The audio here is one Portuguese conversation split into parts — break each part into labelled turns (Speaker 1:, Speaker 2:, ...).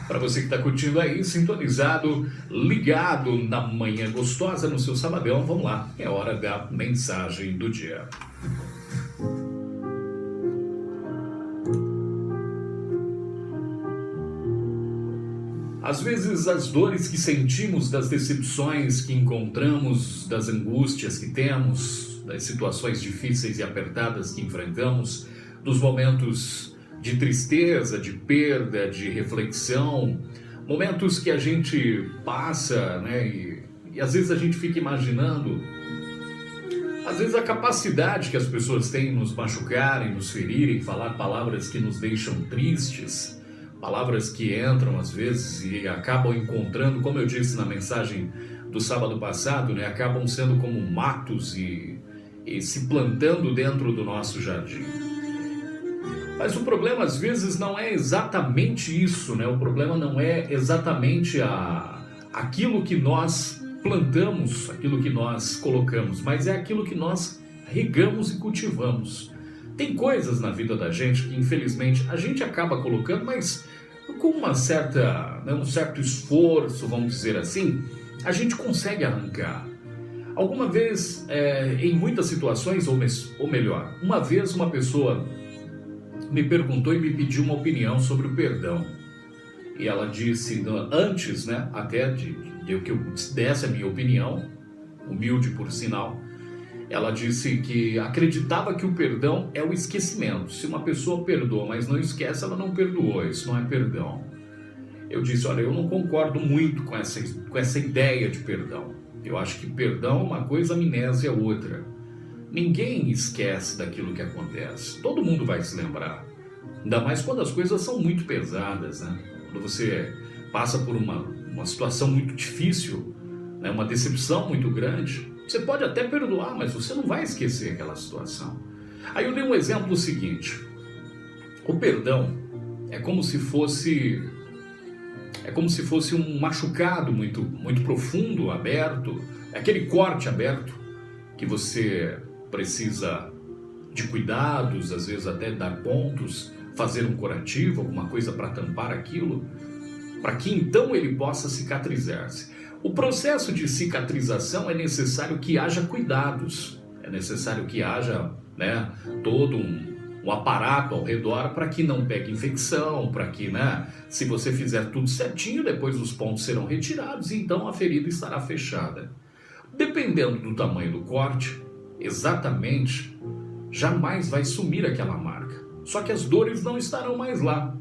Speaker 1: Para você que está curtindo aí, sintonizado, ligado na manhã gostosa no seu sabadão, vamos lá, é hora da mensagem do dia. Às vezes as dores que sentimos, das decepções que encontramos, das angústias que temos, das situações difíceis e apertadas que enfrentamos, dos momentos de tristeza, de perda, de reflexão, momentos que a gente passa, né? E às vezes a gente fica imaginando, às vezes a capacidade que as pessoas têm de nos machucarem, nos ferirem, falar palavras que nos deixam tristes, palavras que entram às vezes e acabam encontrando, como eu disse na mensagem do sábado passado, né? Acabam sendo como matos e se plantando dentro do nosso jardim. Mas o problema às vezes não é exatamente isso, né? O problema não é exatamente aquilo que nós plantamos, aquilo que nós colocamos, mas é aquilo que nós regamos e cultivamos. Tem coisas na vida da gente que infelizmente a gente acaba colocando, mas com uma certa, né, um certo esforço, vamos dizer assim, a gente consegue arrancar. Alguma vez, em muitas situações, ou melhor, uma vez uma pessoa me perguntou e me pediu uma opinião sobre o perdão. E ela disse, antes, né, até de que eu desse a minha opinião, humilde por sinal, ela disse que acreditava que o perdão é o esquecimento. Se uma pessoa perdoa, mas não esquece, ela não perdoou, isso não é perdão. Eu disse, olha, eu não concordo muito com essa ideia de perdão. Eu acho que perdão é uma coisa, amnésia é outra. Ninguém esquece daquilo que acontece. Todo mundo vai se lembrar. Ainda mais quando as coisas são muito pesadas, né? Quando você passa por uma situação muito difícil, né? Uma decepção muito grande, você pode até perdoar, mas você não vai esquecer aquela situação. Aí eu dei um exemplo seguinte. O perdão é como se fosse um machucado muito, muito profundo, aberto, aquele corte aberto que você precisa de cuidados, às vezes até dar pontos, fazer um curativo, alguma coisa para tampar aquilo, para que então ele possa cicatrizar-se. O processo de cicatrização é necessário que haja cuidados, é necessário que haja, né, todo um aparato ao redor para que não pegue infecção, para que, né, se você fizer tudo certinho, depois os pontos serão retirados e então a ferida estará fechada. Dependendo do tamanho do corte, exatamente, jamais vai sumir aquela marca. Só que as dores não estarão mais lá.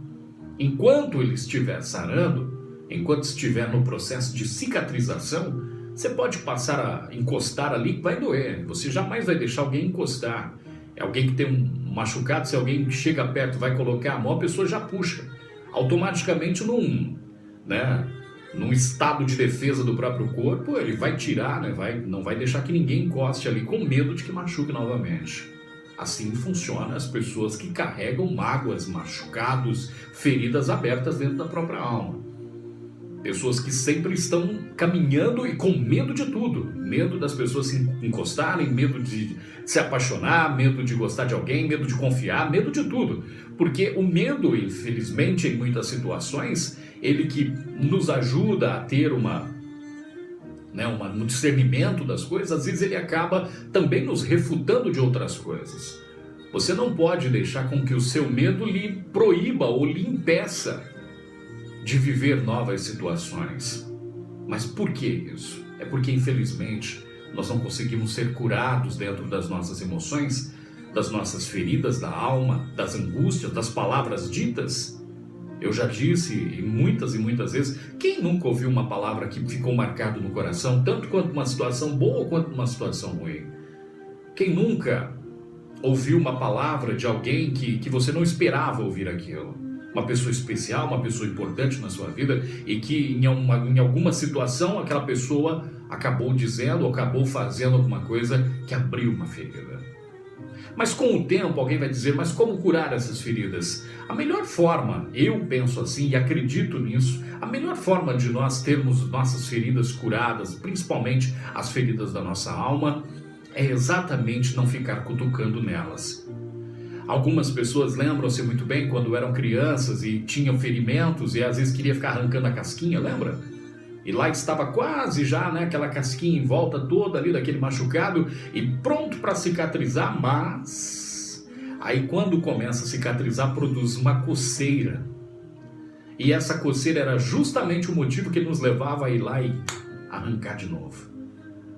Speaker 1: Enquanto ele estiver sarando, enquanto estiver no processo de cicatrização, você pode passar a encostar ali que vai doer. Você jamais vai deixar alguém encostar. É alguém que tem um machucado, se alguém chega perto e vai colocar a mão, a pessoa já puxa. Automaticamente num estado de defesa do próprio corpo, ele vai tirar, né? Não vai deixar que ninguém encoste ali com medo de que machuque novamente. Assim funciona as pessoas que carregam mágoas, machucados, feridas abertas dentro da própria alma. Pessoas que sempre estão caminhando e com medo de tudo. Medo das pessoas se encostarem, medo de se apaixonar, medo de gostar de alguém, medo de confiar, medo de tudo. Porque o medo, infelizmente, em muitas situações, ele que nos ajuda a ter um discernimento das coisas, às vezes ele acaba também nos refutando de outras coisas. Você não pode deixar com que o seu medo lhe proíba ou lhe impeça de viver novas situações. Mas por que isso? É porque, infelizmente, nós não conseguimos ser curados dentro das nossas emoções, das nossas feridas da alma, das angústias, das palavras ditas. Eu já disse e muitas vezes, quem nunca ouviu uma palavra que ficou marcado no coração, tanto quanto uma situação boa quanto uma situação ruim? Quem nunca ouviu uma palavra de alguém que você não esperava ouvir aquilo? Uma pessoa especial, uma pessoa importante na sua vida e que em alguma situação aquela pessoa acabou dizendo ou acabou fazendo alguma coisa que abriu uma ferida. Mas com o tempo alguém vai dizer, mas como curar essas feridas? A melhor forma, eu penso assim e acredito nisso, a melhor forma de nós termos nossas feridas curadas, principalmente as feridas da nossa alma, é exatamente não ficar cutucando nelas. Algumas pessoas lembram-se muito bem quando eram crianças e tinham ferimentos e às vezes queria ficar arrancando a casquinha, lembra? E lá estava quase já, né, aquela casquinha em volta toda ali daquele machucado e pronto para cicatrizar, mas aí quando começa a cicatrizar produz uma coceira. E essa coceira era justamente o motivo que nos levava a ir lá e arrancar de novo.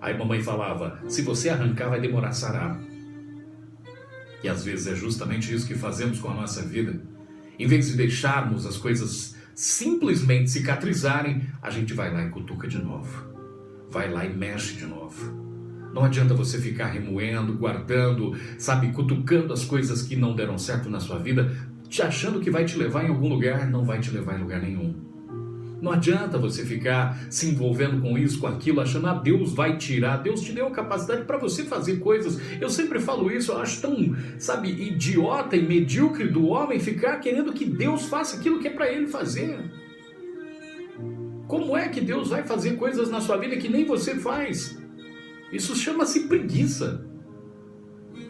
Speaker 1: Aí mamãe falava, se você arrancar vai demorar a sarar. E às vezes é justamente isso que fazemos com a nossa vida. Em vez de deixarmos as coisas simplesmente cicatrizarem, a gente vai lá e cutuca de novo. Vai lá e mexe de novo. Não adianta você ficar remoendo, guardando, sabe, cutucando as coisas que não deram certo na sua vida, te achando que vai te levar em algum lugar, não vai te levar em lugar nenhum. Não adianta você ficar se envolvendo com isso, com aquilo, achando, Deus vai tirar, Deus te deu a capacidade para você fazer coisas. Eu sempre falo isso, eu acho tão, sabe, idiota e medíocre do homem ficar querendo que Deus faça aquilo que é para ele fazer. Como é que Deus vai fazer coisas na sua vida que nem você faz? Isso chama-se preguiça.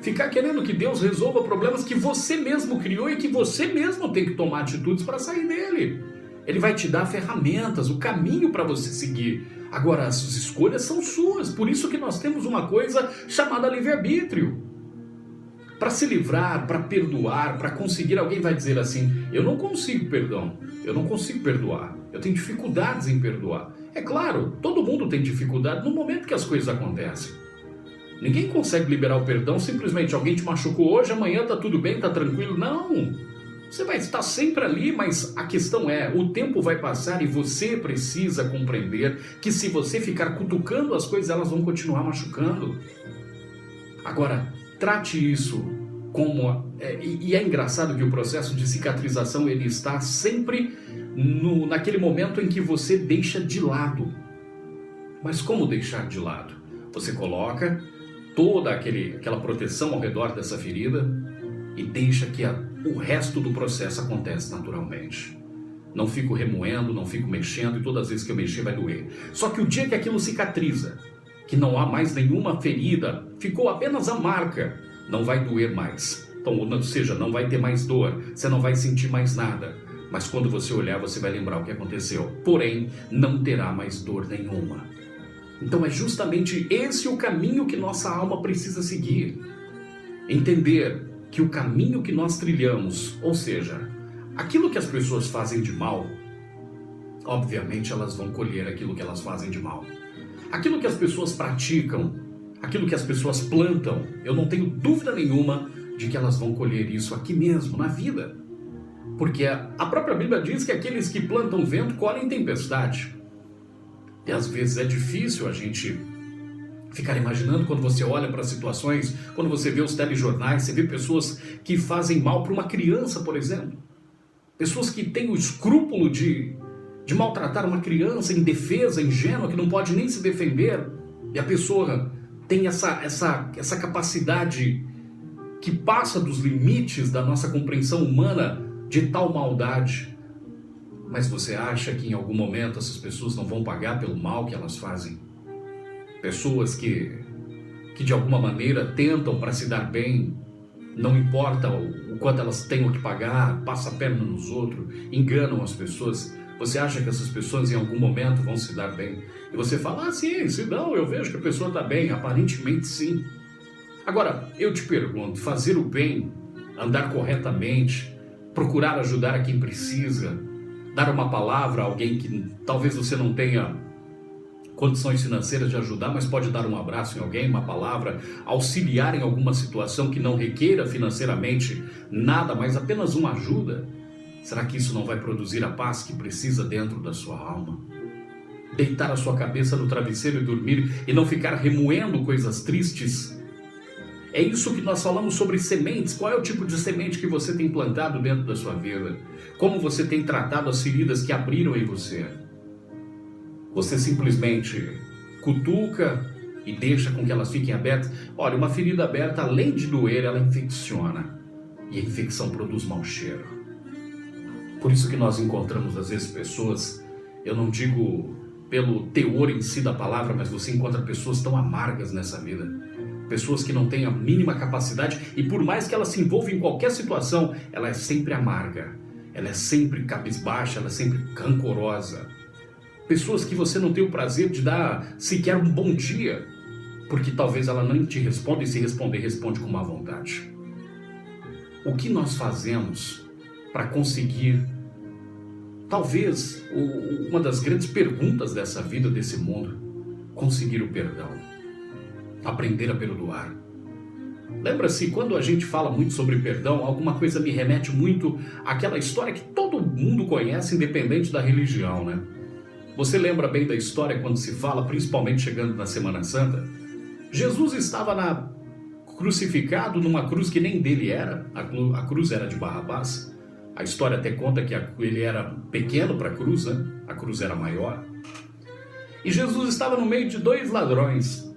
Speaker 1: Ficar querendo que Deus resolva problemas que você mesmo criou e que você mesmo tem que tomar atitudes para sair dele. Ele vai te dar ferramentas, o caminho para você seguir. Agora, as escolhas são suas. Por isso que nós temos uma coisa chamada livre-arbítrio. Para se livrar, para perdoar, para conseguir, alguém vai dizer assim, eu não consigo perdão, eu não consigo perdoar, eu tenho dificuldades em perdoar. É claro, todo mundo tem dificuldade no momento que as coisas acontecem. Ninguém consegue liberar o perdão, simplesmente alguém te machucou hoje, amanhã está tudo bem, está tranquilo. Não! Você vai estar sempre ali, mas a questão é, o tempo vai passar e você precisa compreender que se você ficar cutucando as coisas, elas vão continuar machucando. Agora, trate isso como... E é engraçado que o processo de cicatrização, ele está sempre naquele momento em que você deixa de lado. Mas como deixar de lado? Você coloca toda aquela proteção ao redor dessa ferida e deixa que o resto do processo acontece naturalmente. Não fico remoendo, não fico mexendo e todas as vezes que eu mexer vai doer. Só que o dia que aquilo cicatriza, que não há mais nenhuma ferida, ficou apenas a marca, não vai doer mais. Então, ou seja, não vai ter mais dor, você não vai sentir mais nada. Mas quando você olhar, você vai lembrar o que aconteceu. Porém, não terá mais dor nenhuma. Então é justamente esse o caminho que nossa alma precisa seguir. Entender que o caminho que nós trilhamos, ou seja, aquilo que as pessoas fazem de mal, obviamente elas vão colher aquilo que elas fazem de mal. Aquilo que as pessoas praticam, aquilo que as pessoas plantam, eu não tenho dúvida nenhuma de que elas vão colher isso aqui mesmo, na vida. Porque a própria Bíblia diz que aqueles que plantam vento colhem tempestade. E às vezes é difícil a gente ficar imaginando quando você olha para situações, quando você vê os telejornais, você vê pessoas que fazem mal para uma criança, por exemplo. Pessoas que têm o escrúpulo de maltratar uma criança indefesa, ingênua, que não pode nem se defender. E a pessoa tem essa capacidade que passa dos limites da nossa compreensão humana de tal maldade. Mas você acha que em algum momento essas pessoas não vão pagar pelo mal que elas fazem? Pessoas que de alguma maneira tentam para se dar bem, não importa o quanto elas tenham que pagar, passam a perna nos outros, enganam as pessoas. Você acha que essas pessoas em algum momento vão se dar bem? E você fala, sim, se não, eu vejo que a pessoa está bem, aparentemente sim. Agora, eu te pergunto, fazer o bem, andar corretamente, procurar ajudar a quem precisa, dar uma palavra a alguém que talvez você não tenha condições financeiras de ajudar, mas pode dar um abraço em alguém, uma palavra, auxiliar em alguma situação que não requeira financeiramente nada, mas apenas uma ajuda. Será que isso não vai produzir a paz que precisa dentro da sua alma? Deitar a sua cabeça no travesseiro e dormir e não ficar remoendo coisas tristes? É isso que nós falamos sobre sementes. Qual é o tipo de semente que você tem plantado dentro da sua vida? Como você tem tratado as feridas que abriram em você? Você simplesmente cutuca e deixa com que elas fiquem abertas? Olha, uma ferida aberta, além de doer, ela infecciona. E a infecção produz mau cheiro. Por isso que nós encontramos, às vezes, pessoas, eu não digo pelo teor em si da palavra, mas você encontra pessoas tão amargas nessa vida. pessoas que não têm a mínima capacidade e por mais que ela se envolva em qualquer situação, ela é sempre amarga, ela é sempre cabisbaixa, ela é sempre rancorosa. Pessoas que você não tem o prazer de dar sequer um bom dia, porque talvez ela não te responda e se responder, responde com má vontade. O que nós fazemos para conseguir, talvez, uma das grandes perguntas dessa vida, desse mundo, conseguir o perdão, aprender a perdoar. Lembra-se, quando a gente fala muito sobre perdão, alguma coisa me remete muito àquela história que todo mundo conhece, independente da religião, né? Você lembra bem da história quando se fala, principalmente chegando na Semana Santa? Jesus estava crucificado numa cruz que nem dele era, a cruz era de Barrabás. A história até conta que ele era pequeno para a cruz, né? A cruz era maior. E Jesus estava no meio de dois ladrões,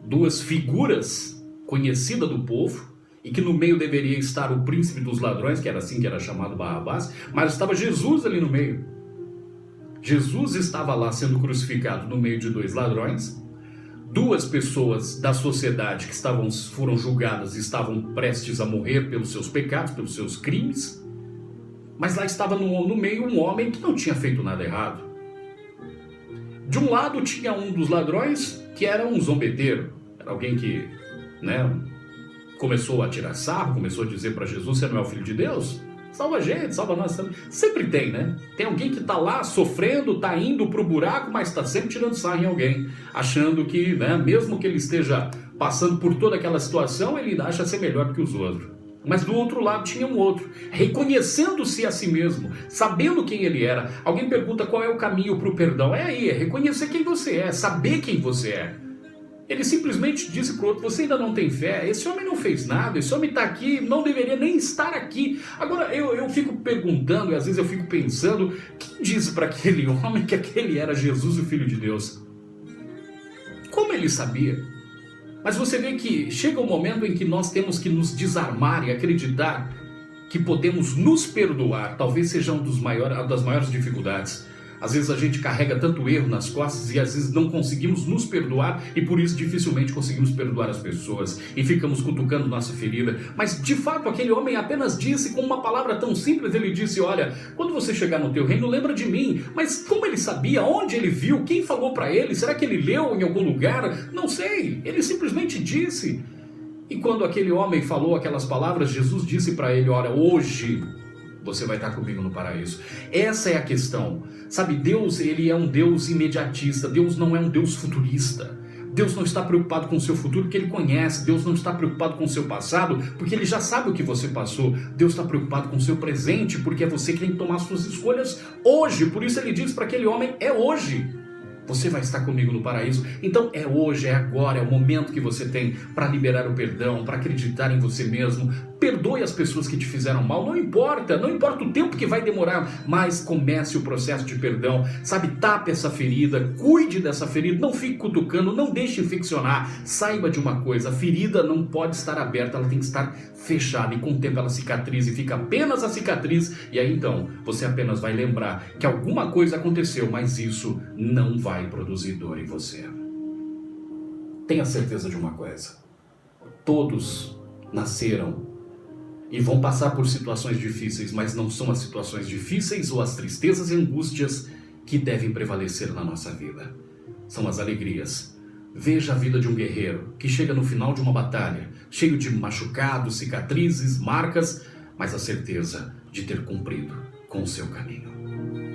Speaker 1: duas figuras conhecidas do povo, e que no meio deveria estar o príncipe dos ladrões, que era assim que era chamado Barrabás, mas estava Jesus ali no meio. Jesus estava lá sendo crucificado no meio de dois ladrões, duas pessoas da sociedade que foram julgadas e estavam prestes a morrer pelos seus pecados, pelos seus crimes, mas lá estava no meio um homem que não tinha feito nada errado. De um lado tinha um dos ladrões que era um zombeteiro, era alguém que, começou a tirar sarro, começou a dizer para Jesus: você não é o Filho de Deus? Salva a gente, salva nós. Sempre tem, né? Tem alguém que está lá sofrendo, está indo para o buraco, mas está sempre tirando sarro em alguém, achando que, mesmo que ele esteja passando por toda aquela situação, ele acha ser melhor que os outros. Mas do outro lado tinha um outro, reconhecendo-se a si mesmo, sabendo quem ele era. Alguém pergunta qual é o caminho para o perdão. É reconhecer quem você é, saber quem você é. Ele simplesmente disse para o outro: você ainda não tem fé? Esse homem não fez nada, esse homem está aqui, não deveria nem estar aqui. Agora, eu fico perguntando, e às vezes eu fico pensando, quem disse para aquele homem que aquele era Jesus, o Filho de Deus? Como ele sabia? Mas você vê que chega um momento em que nós temos que nos desarmar e acreditar que podemos nos perdoar. Talvez seja uma das maiores dificuldades. Às vezes a gente carrega tanto erro nas costas e às vezes não conseguimos nos perdoar e por isso dificilmente conseguimos perdoar as pessoas e ficamos cutucando nossa ferida. Mas de fato aquele homem apenas disse com uma palavra tão simples, ele disse: olha, quando você chegar no teu reino, lembra de mim. Mas como ele sabia? Onde ele viu? Quem falou para ele? Será que ele leu em algum lugar? Não sei, ele simplesmente disse. E quando aquele homem falou aquelas palavras, Jesus disse para ele: olha, hoje você vai estar comigo no paraíso. Essa é a questão. Sabe, Deus, ele é um Deus imediatista. Deus não é um Deus futurista. Deus não está preocupado com o seu futuro porque Ele conhece. Deus não está preocupado com o seu passado porque Ele já sabe o que você passou. Deus está preocupado com o seu presente porque é você que tem que tomar suas escolhas hoje. Por isso Ele diz para aquele homem: é hoje. Você vai estar comigo no paraíso. Então é hoje, é agora, é o momento que você tem para liberar o perdão, para acreditar em você mesmo. Perdoe as pessoas que te fizeram mal, não importa o tempo que vai demorar, mas comece o processo de perdão, sabe, tape essa ferida, cuide dessa ferida, não fique cutucando, não deixe infeccionar. Saiba de uma coisa: a ferida não pode estar aberta, ela tem que estar fechada e com o tempo ela cicatriza e fica apenas a cicatriz e aí então você apenas vai lembrar que alguma coisa aconteceu, mas isso não vai produzir dor em você. Tenha certeza de uma coisa: todos nasceram e vão passar por situações difíceis, mas não são as situações difíceis ou as tristezas e angústias que devem prevalecer na nossa vida. São as alegrias. Veja a vida de um guerreiro que chega no final de uma batalha, cheio de machucados, cicatrizes, marcas, mas a certeza de ter cumprido com o seu caminho.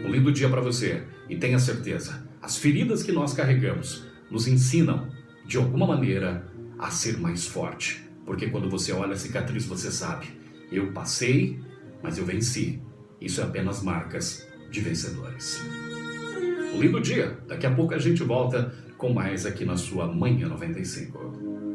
Speaker 1: Um lindo dia para você e tenha certeza, as feridas que nós carregamos nos ensinam, de alguma maneira, a ser mais forte. Porque quando você olha a cicatriz, você sabe: eu passei, mas eu venci. Isso é apenas marcas de vencedores. Um lindo dia. Daqui a pouco a gente volta com mais aqui na sua Manhã 95.